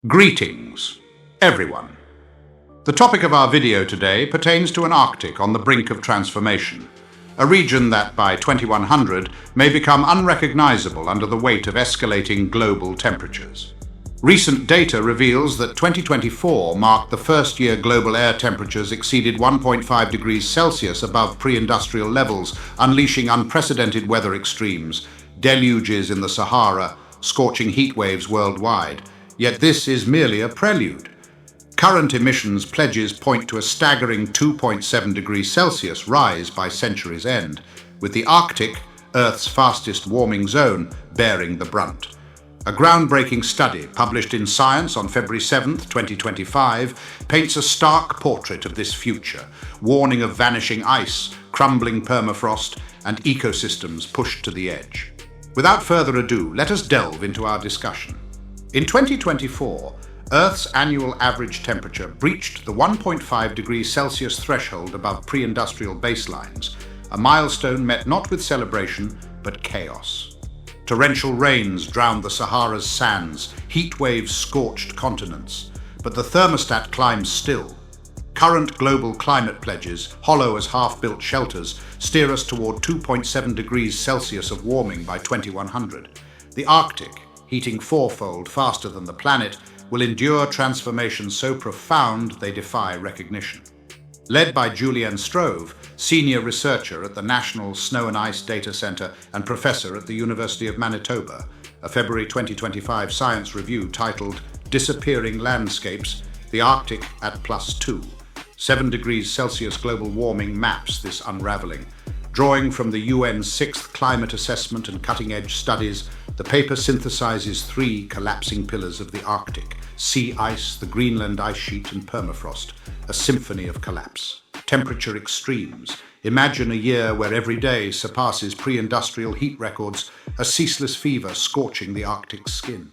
Greetings, everyone. The topic of our video today pertains to an Arctic on the brink of transformation, a region that by 2100 may become unrecognizable under the weight of escalating global temperatures. Recent data reveals that 2024 marked the first year global air temperatures exceeded 1.5 degrees Celsius above pre-industrial levels, unleashing unprecedented weather extremes, deluges in the Sahara, scorching heat waves worldwide. Yet this is merely a prelude. Current emissions pledges point to a staggering 2.7 degrees Celsius rise by century's end, with the Arctic, Earth's fastest warming zone, bearing the brunt. A groundbreaking study published in Science on February 7, 2025, paints a stark portrait of this future, warning of vanishing ice, crumbling permafrost, and ecosystems pushed to the edge. Without further ado, let us delve into our discussion. In 2024, Earth's annual average temperature breached the 1.5 degrees Celsius threshold above pre-industrial baselines, a milestone met not with celebration, but chaos. Torrential rains drowned the Sahara's sands, heat waves scorched continents, but the thermostat climbs still. Current global climate pledges, hollow as half-built shelters, steer us toward 2.7 degrees Celsius of warming by 2100. The Arctic, heating fourfold faster than the planet, will endure transformations so profound they defy recognition. Led by Julian Struve, senior researcher at the National Snow and Ice Data Center and professor at the University of Manitoba, a February 2025 science review titled Disappearing Landscapes, the Arctic at +2. 7 degrees Celsius global warming maps this unraveling. Drawing from the UN's 6th Climate Assessment and cutting-edge studies, the paper synthesizes three collapsing pillars of the Arctic: sea ice, the Greenland ice sheet, and permafrost, a symphony of collapse. Temperature extremes. Imagine a year where every day surpasses pre-industrial heat records, a ceaseless fever scorching the Arctic's skin.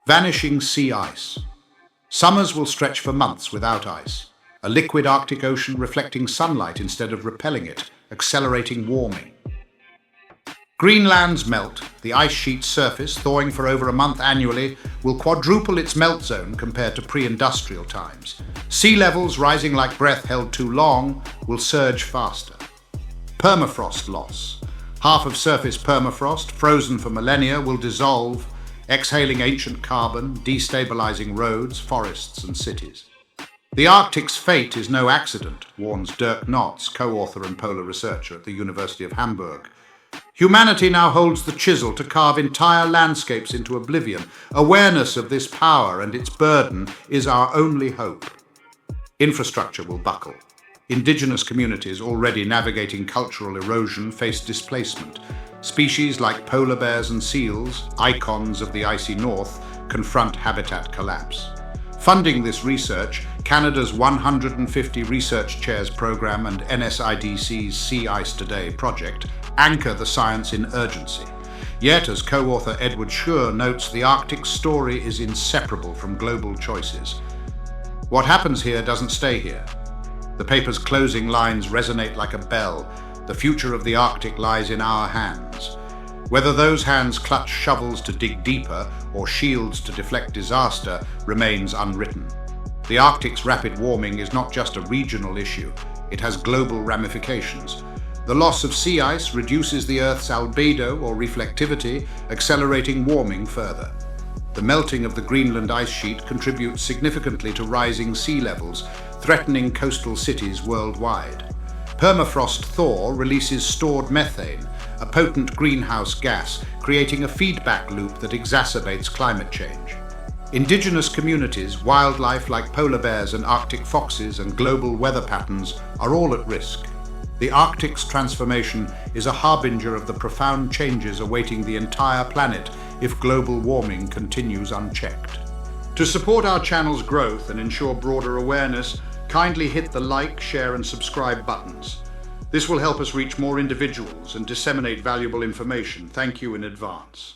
Vanishing sea ice. Summers will stretch for months without ice. A liquid Arctic Ocean reflecting sunlight instead of repelling it, accelerating warming. Greenland's melt, the ice sheet's surface, thawing for over a month annually, will quadruple its melt zone compared to pre-industrial times. Sea levels, rising like breath held too long, will surge faster. Permafrost loss. Half of surface permafrost, frozen for millennia, will dissolve, exhaling ancient carbon, destabilizing roads, forests, and cities. The Arctic's fate is no accident, warns Dirk Notts, co-author and polar researcher at the University of Hamburg. Humanity now holds the chisel to carve entire landscapes into oblivion. Awareness of this power and its burden is our only hope. Infrastructure will buckle. Indigenous communities already navigating cultural erosion face displacement. Species like polar bears and seals, icons of the icy north, confront habitat collapse. Funding this research, Canada's 150 Research Chairs Programme and NSIDC's Sea Ice Today project anchor the science in urgency. Yet, as co-author Edward Schur notes, the Arctic's story is inseparable from global choices. What happens here doesn't stay here. The paper's closing lines resonate like a bell. The future of the Arctic lies in our hands. Whether those hands clutch shovels to dig deeper or shields to deflect disaster remains unwritten. The Arctic's rapid warming is not just a regional issue, it has global ramifications. The loss of sea ice reduces the Earth's albedo or reflectivity, accelerating warming further. The melting of the Greenland ice sheet contributes significantly to rising sea levels, threatening coastal cities worldwide. Permafrost thaw releases stored methane, a potent greenhouse gas, creating a feedback loop that exacerbates climate change. Indigenous communities, wildlife like polar bears and Arctic foxes, and global weather patterns are all at risk. The Arctic's transformation is a harbinger of the profound changes awaiting the entire planet if global warming continues unchecked. To support our channel's growth and ensure broader awareness, kindly hit the like, share, and subscribe buttons. This will help us reach more individuals and disseminate valuable information. Thank you in advance.